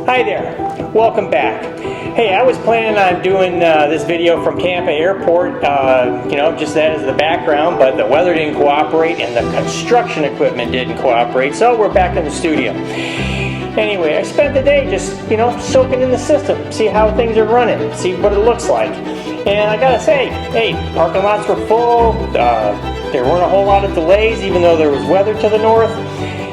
Hi there, welcome back. Hey, I was planning on doing this video from Tampa Airport, just that as the background, but the weather didn't cooperate and the construction equipment didn't cooperate, so we're back in the studio. Anyway, I spent the day just, soaking in the system, see how things are running, see what it looks like. And I gotta say, hey, parking lots were full, there weren't a whole lot of delays even though there was weather to the north.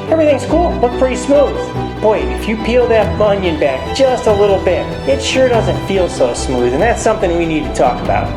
Everything's cool, looked pretty smooth. Boy, if you peel that onion back just a little bit, it sure doesn't feel so smooth, and that's something we need to talk about.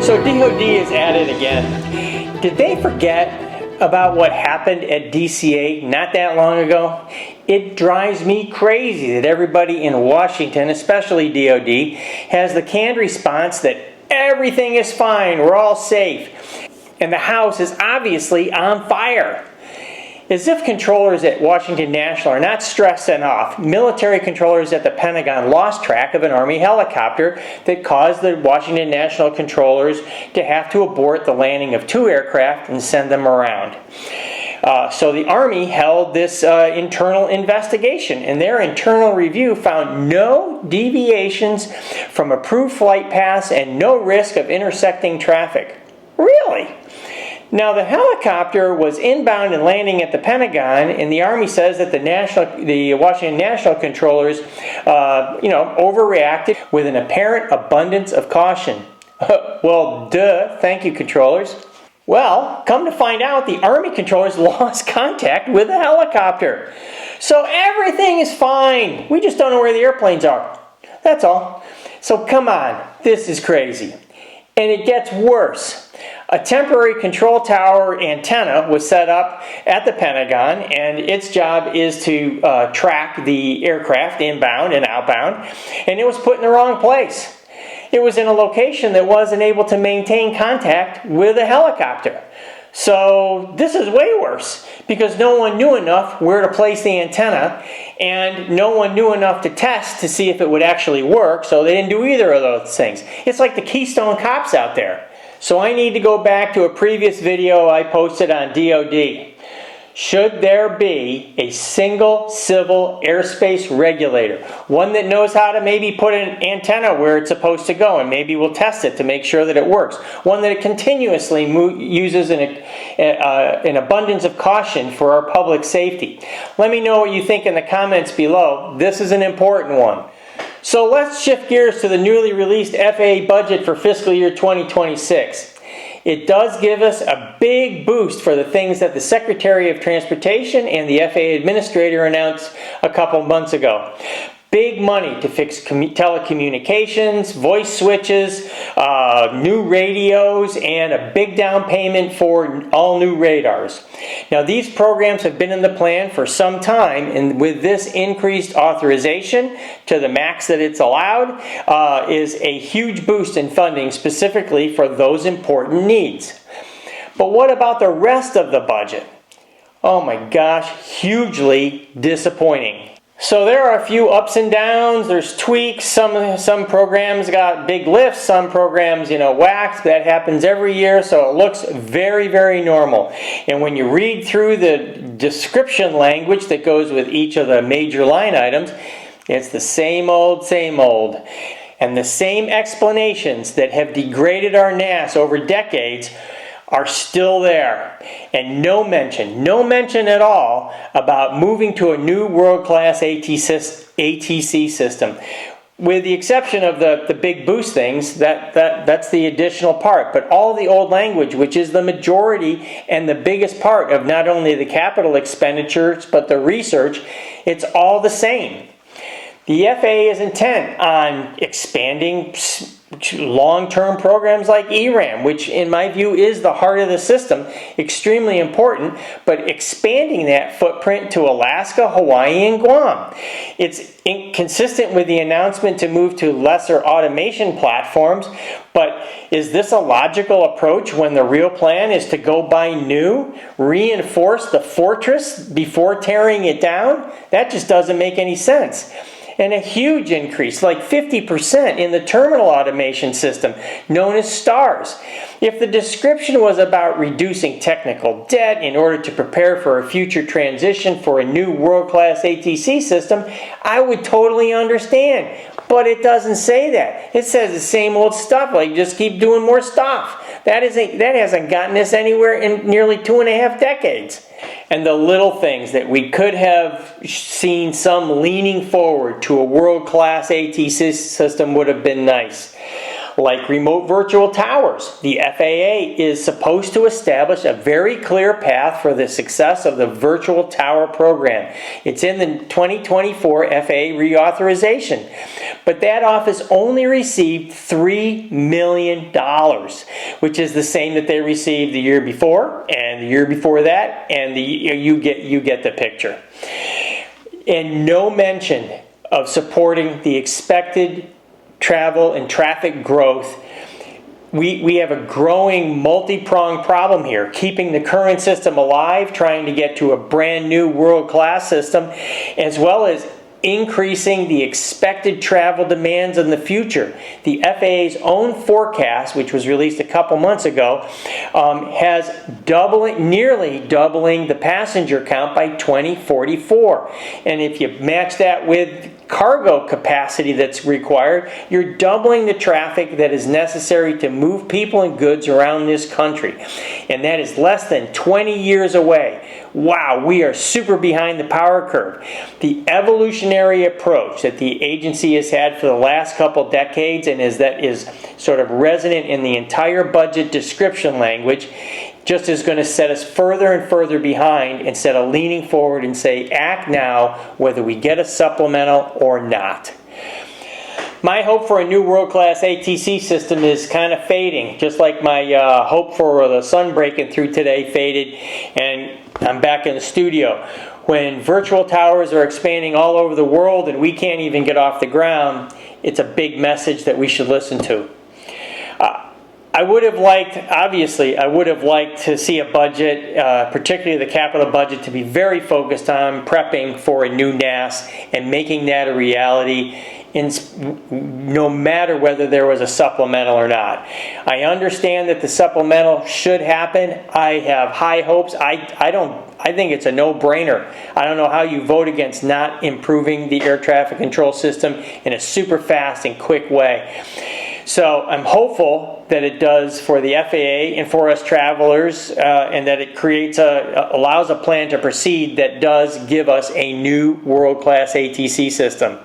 So DOD is at it again. Did they forget about what happened at DCA not that long ago? It drives me crazy that everybody in Washington, especially DOD, has the canned response that everything is fine, we're all safe, and the house is obviously on fire. As if controllers at Washington National are not stressed enough, military controllers at the Pentagon lost track of an Army helicopter that caused the Washington National controllers to have to abort the landing of 2 aircraft and send them around. So the Army held this internal investigation, and their internal review found no deviations from approved flight paths and no risk of intersecting traffic. Really? Now, the helicopter was inbound and landing at the Pentagon, and the Army says that the Washington National controllers, overreacted with an apparent abundance of caution. Well, duh, thank you, controllers. Well, come to find out, the Army controllers lost contact with the helicopter. So everything is fine. We just don't know where the airplanes are. That's all. So come on, this is crazy. And it gets worse. A temporary control tower antenna was set up at the Pentagon, and its job is to track the aircraft inbound and outbound, and it was put in the wrong place. It was in a location that wasn't able to maintain contact with a helicopter. So this is way worse because no one knew enough where to place the antenna, and no one knew enough to test to see if it would actually work, so they didn't do either of those things. It's like the Keystone Cops out there. So I need to go back to a previous video I posted on DOD. Should there be a single civil airspace regulator, one that knows how to maybe put an antenna where it's supposed to go, and maybe we'll test it to make sure that it works, one that it continuously uses an abundance of caution for our public safety? Let me know what you think in the comments below. This is an important one. So let's shift gears to the newly released FAA budget for fiscal year 2026. It does give us a big boost for the things that the Secretary of Transportation and the FAA Administrator announced a couple months ago. Big money to fix telecommunications, voice switches, new radios, and a big down payment for all new radars. Now, these programs have been in the plan for some time, and with this increased authorization to the max that it's allowed, is a huge boost in funding specifically for those important needs. But what about the rest of the budget? Oh my gosh, hugely disappointing. So there are a few ups and downs, there's tweaks, some programs got big lifts, some programs, whacked. That happens every year, so it looks very, very normal. And when you read through the description language that goes with each of the major line items, it's the same old, same old. And the same explanations that have degraded our NAS over decades are still there. And no mention at all about moving to a new world-class ATC system. With the exception of the big boost things, that's the additional part. But all the old language, which is the majority and the biggest part of not only the capital expenditures, but the research, it's all the same. The FAA is intent on expanding long-term programs like ERAM, which in my view is the heart of the system, extremely important, but expanding that footprint to Alaska, Hawaii, and Guam. It's consistent with the announcement to move to lesser automation platforms, but is this a logical approach when the real plan is to go buy new, reinforce the fortress before tearing it down? That just doesn't make any sense. and a huge increase, like 50% in the terminal automation system, known as STARS. If the description was about reducing technical debt in order to prepare for a future transition for a new world-class ATC system, I would totally understand. But it doesn't say that. It says the same old stuff, like just keep doing more stuff. That hasn't gotten us anywhere in nearly 2.5 decades. And the little things that we could have seen some leaning forward to a world-class ATC system would have been nice. Like remote virtual towers, the FAA is supposed to establish a very clear path for the success of the virtual tower program. It's in the 2024 FAA reauthorization. But that office only received $3 million, which is the same that they received the year before, and the year before that, and you get the picture. And no mention of supporting the expected travel and traffic growth. We have a growing multi-pronged problem here, keeping the current system alive, trying to get to a brand new world-class system, as well as increasing the expected travel demands in the future. The FAA's own forecast, which was released a couple months ago, has nearly doubling the passenger count by 2044. And if you match that with cargo capacity that's required, you're doubling the traffic that is necessary to move people and goods around this country. And that is less than 20 years away. Wow, we are super behind the power curve. The evolutionary approach that the agency has had for the last couple decades, and that is sort of resonant in the entire budget description language, just is going to set us further and further behind instead of leaning forward and say, act now, whether we get a supplemental or not. My hope for a new world-class ATC system is kind of fading, just like my hope for the sun breaking through today faded, and I'm back in the studio. When virtual towers are expanding all over the world and we can't even get off the ground, it's a big message that we should listen to. I would have liked to see a budget, particularly the capital budget, to be very focused on prepping for a new NAS and making that a reality, no matter whether there was a supplemental or not. I understand that the supplemental should happen. I have high hopes. I think it's a no-brainer. I don't know how you vote against not improving the air traffic control system in a super fast and quick way. So I'm hopeful that it does for the FAA and for us travelers, and that it allows a plan to proceed that does give us a new world-class ATC system.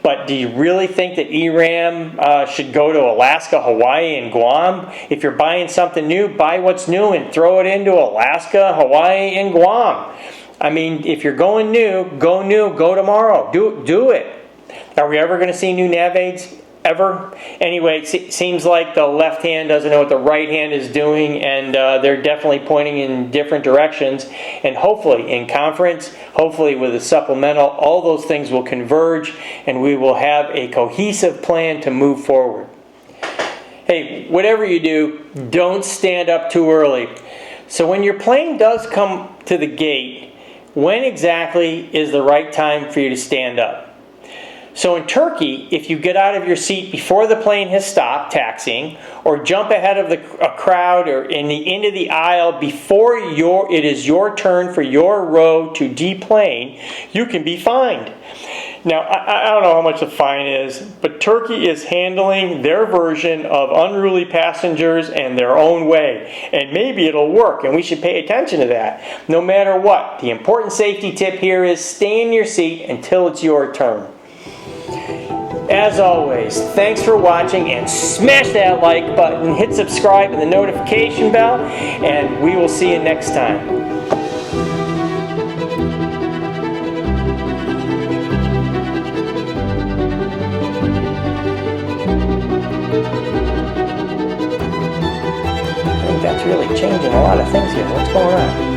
But do you really think that ERAM should go to Alaska, Hawaii, and Guam? If you're buying something new, buy what's new and throw it into Alaska, Hawaii, and Guam. I mean, if you're going new, go tomorrow. Do it. Are we ever going to see new nav aids? Ever? Anyway, it seems like the left hand doesn't know what the right hand is doing, and they're definitely pointing in different directions. And hopefully, in conference, hopefully with a supplemental, all those things will converge, and we will have a cohesive plan to move forward. Hey, whatever you do, don't stand up too early. So when your plane does come to the gate, when exactly is the right time for you to stand up? So in Turkey, if you get out of your seat before the plane has stopped taxiing, or jump ahead of a crowd or into the aisle before it is your turn for your row to deplane, you can be fined. Now, I don't know how much the fine is, but Turkey is handling their version of unruly passengers in their own way. And maybe it'll work, and we should pay attention to that. No matter what, the important safety tip here is stay in your seat until it's your turn. As always, thanks for watching, and smash that like button, hit subscribe and the notification bell, and we will see you next time. I think that's really changing a lot of things here. What's going on?